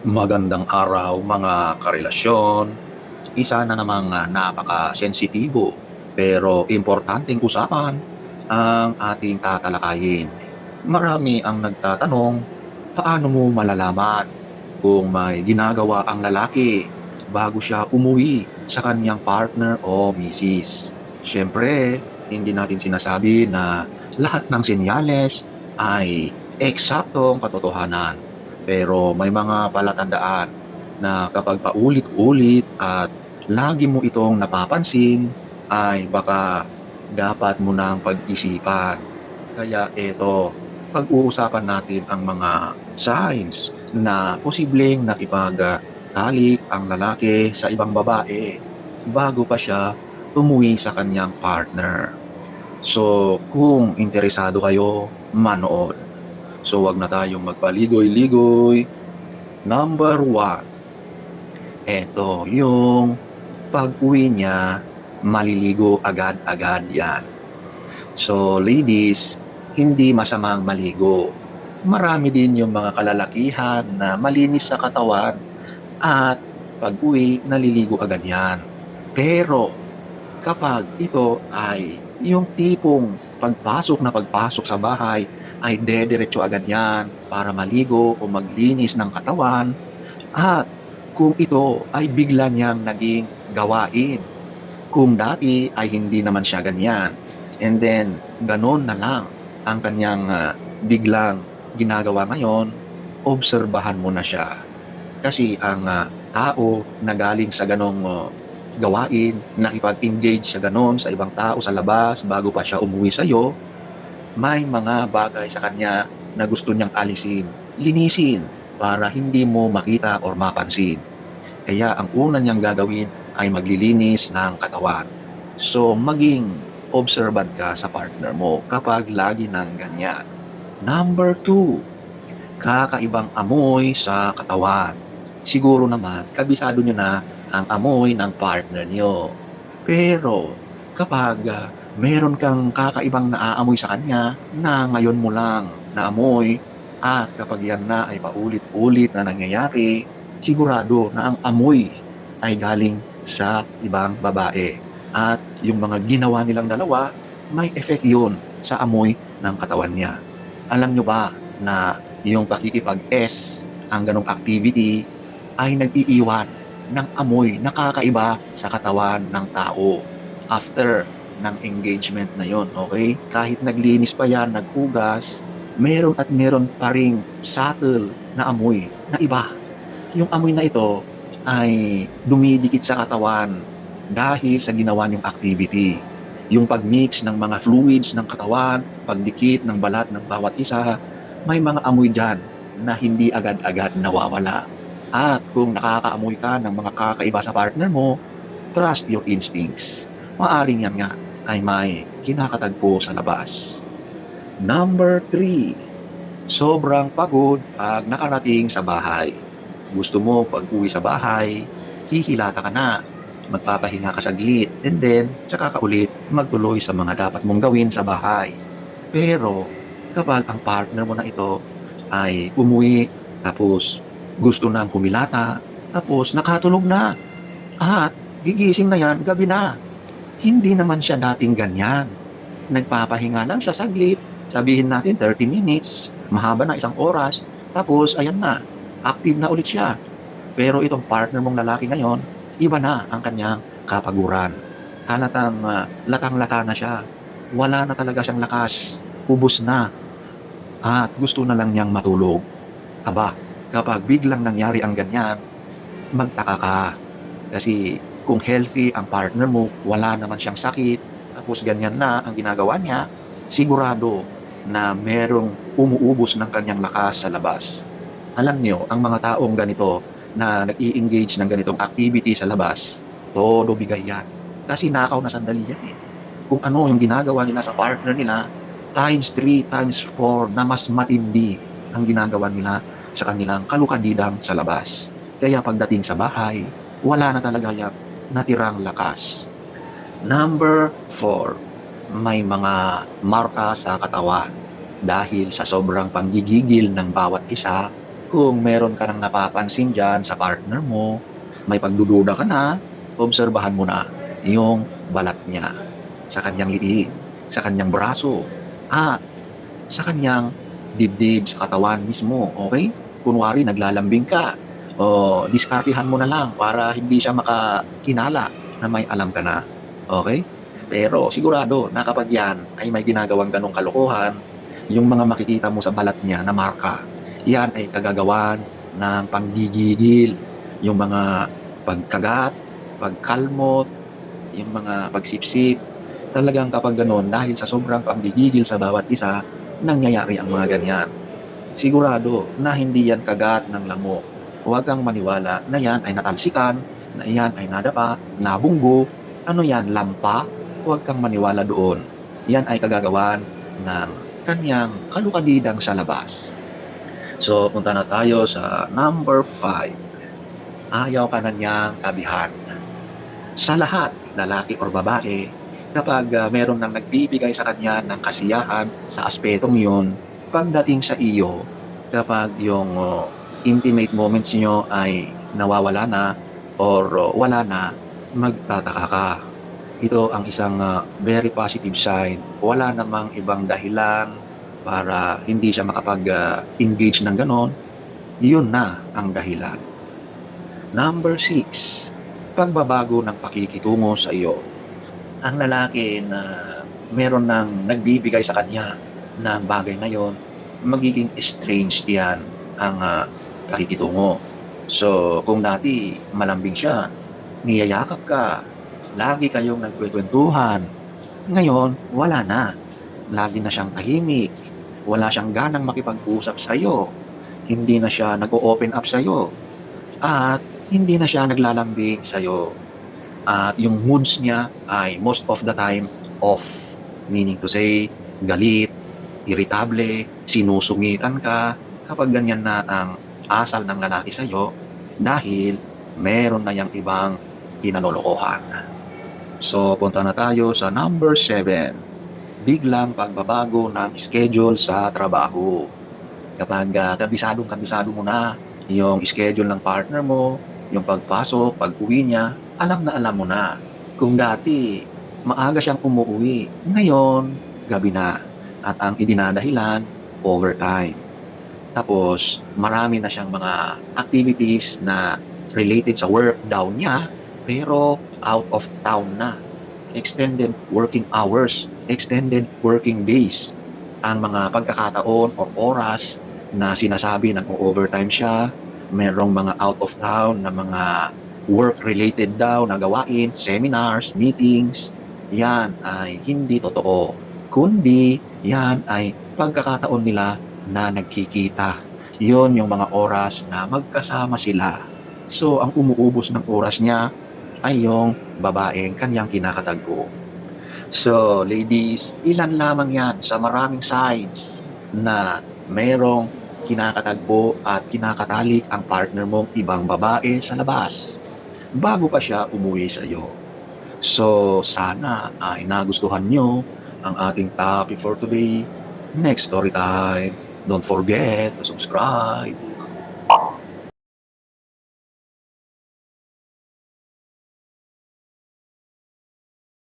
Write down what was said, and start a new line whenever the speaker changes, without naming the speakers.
Magandang araw mga karelasyon. Isa na namang napaka-sensitibo pero importanteng usapan ang ating tatalakayin. Marami ang nagtatanong, paano mo malalaman kung may ginagawa ang lalaki bago siya umuwi sa kanyang partner o misis? Siyempre, hindi natin sinasabi na lahat ng senyales ay eksaktong katotohanan. Pero may mga palatandaan na kapag paulit-ulit at lagi mo itong napapansin, ay baka dapat mo nang pag-isipan. Kaya eto, pag-uusapan natin ang mga signs na posibleng nakipagtalik ang lalaki sa ibang babae bago pa siya umuwi sa kanyang partner. So, kung interesado kayo, manood. So, wag na tayong magpaligoy-ligoy. Number one, eto yung pag-uwi niya, maliligo agad-agad yan. So ladies, hindi masamang maligo. Marami din yung mga kalalakihan na malinis sa katawan at pag-uwi, naliligo agad yan. Pero kapag ito ay yung tipong pagpasok sa bahay, ay dediretso agad yan para maligo o maglinis ng katawan. At kung ito ay bigla niyang naging gawain, kung dati ay hindi naman siya ganyan, and then ganon na lang ang kanyang biglang ginagawa ngayon, obserbahan mo na siya. Kasi ang tao na galing sa ganong gawain, nakipag-engage sa ganon sa ibang tao sa labas bago pa siya umuwi sa'yo, may mga bagay sa kanya na gusto niyang alisin, linisin, para hindi mo makita or mapansin. Kaya ang una niyang gagawin ay maglilinis ng katawan. So maging observant ka sa partner mo kapag lagi nang ganyan. Number two, kakaibang amoy sa katawan. Siguro naman, kabisado nyo na ang amoy ng partner nyo. Pero kapag meron kang kakaibang naaamoy sa kanya na ngayon mo lang naamoy, at kapag yan na ay paulit-ulit na nangyayari, sigurado na ang amoy ay galing sa ibang babae. At yung mga ginawa nilang dalawa, may effect yun sa amoy ng katawan niya. Alam nyo ba na yung pakikipag-S, ang ganong activity, ay nag-iiwan ng amoy na kakaiba sa katawan ng tao after ng engagement na yon, okay? Kahit naglinis pa yan, naghugas, meron at meron pa ring subtle na amoy na iba. Yung amoy na ito ay dumidikit sa katawan dahil sa ginawa niyong activity. Yung pagmix ng mga fluids ng katawan, pagdikit ng balat ng bawat isa, may mga amoy dyan na hindi agad-agad nawawala. At kung nakakaamoy ka ng mga kakaiba sa partner mo, trust your instincts. Maaring yan nga ay may kinakatagpo sa labas. Number 3, sobrang pagod pag nakarating sa bahay. Gusto mo pag uwi sa bahay, hihilata ka na, magpapahinga ka saglit, and then, tsaka ka ulit magtuloy sa mga dapat mong gawin sa bahay. Pero, kapag ang partner mo na ito ay umuwi, tapos gusto nang humilata, tapos nakatulog na, at gigising na yan, gabi na. Hindi naman siya dating ganyan. Nagpapahinga lang siya saglit, sabihin natin 30 minutes, mahaba na 1 oras, tapos ayan na, active na ulit siya. Pero itong partner mong lalaki ngayon, iba na ang kanyang kapaguran. Halatang latang-lata na siya. Wala na talaga siyang lakas. Ubos na. At gusto na lang niyang matulog. Aba, kapag biglang nangyari ang ganyan, magtaka ka. Kasi kung healthy ang partner mo, wala naman siyang sakit, tapos ganyan na ang ginagawa niya, sigurado na merong umuubos ng kanyang lakas sa labas. Alam niyo, ang mga taong ganito na nag-i-engage ng ganitong activity sa labas, todo bigay yan. Kasi nakaw na sandali yan eh. Kung ano yung ginagawa nila sa partner nila, times 3, times 4 na mas matindi ang ginagawa nila sa kanilang kalukadidang sa labas. Kaya pagdating sa bahay, wala na talaga yung natirang lakas. Number 4, may mga marka sa katawan dahil sa sobrang panggigigil ng bawat isa Kung meron ka ng napapansin diyan sa partner mo, may pagdududa ka na, obserbahan mo na yung balat niya sa kanyang liig, sa kanyang braso, at sa kanyang dibdib, sa katawan mismo, okay? Kunwari naglalambing ka, o diskartehan mo na lang para hindi siya makahinala na may alam ka na, okay? Pero sigurado na kapag yan ay may ginagawang ganong kalokohan, yung mga makikita mo sa balat niya na marka, yan ay kagagawan ng panggigigil, yung mga pagkagat, pagkalmot, yung mga pagsipsip. Talagang kapag gano'n, dahil sa sobrang panggigigil sa bawat isa, nangyayari ang mga ganyan. Sigurado na hindi yan kagat ng lamok. Huwag kang maniwala na yan ay natalsikan, na yan ay nadapa, nabunggo, ano yan, lampa. Huwag kang maniwala doon. Yan ay kagagawan ng kanyang kalukadidang sa labas. So, punta na tayo sa number 5. Ayaw ka na niyang tabihan. Sa lahat, lalaki or babae, kapag meron nang nagbibigay sa kanya ng kasiyahan sa aspetong yun, pagdating sa iyo, kapag yung intimate moments niyo ay nawawala na or wala na, magtataka ka. Ito ang isang very positive sign. Wala namang ibang dahilan para hindi siya makapag-engage ng ganon. Yun na ang dahilan. Number 6, pagbabago ng pakikitungo sa iyo. Ang lalaki na meron ng nagbibigay sa kanya ng bagay na yon, magiging strange yan ang pakikitungo. So, kung dati malambing siya, niyayakap ka, lagi kayong nagkwekwentuhan, ngayon wala na. Lagi na siyang tahimik, wala siyang ganang makipag-usap sa iyo, hindi na siya nag-o-open up sa iyo, at hindi na siya naglalambing sa iyo. At yung moods niya ay most of the time off. Meaning to say, galit, irritable, sinusungitan ka kapag ganyan na ang asal ng lalaki sa iyo dahil meron na yang ibang kinalolokohan. So, punta na tayo sa number 7. Biglang pagbabago ng schedule sa trabaho. Kapag kabisado mo na yung schedule ng partner mo, yung pagpasok, pag-uwi niya, alam na alam mo na. Kung dati, maaga siyang umuwi, ngayon, gabi na. At ang idinadahilan, overtime. Tapos, marami na siyang mga activities na related sa work down niya, pero out of town na. Extended working hours, extended working days. Ang mga pagkakataon o oras na sinasabi na kung overtime siya, merong mga out of town na mga work-related daw na gawain, seminars, meetings, yan ay hindi totoo. Kundi, yan ay pagkakataon nila na nagkikita. Yun yung mga oras na magkasama sila. So, ang umuubos ng oras niya ay yung babaeng kanyang kinakatagpo. So, ladies, ilan lamang yan sa maraming signs na mayroong kinakatagpo at kinakatalik ang partner mong ibang babae sa labas bago pa siya umuwi sa iyo. So, sana ay nagustuhan nyo ang ating topic for today. Next story time. Don't forget to subscribe.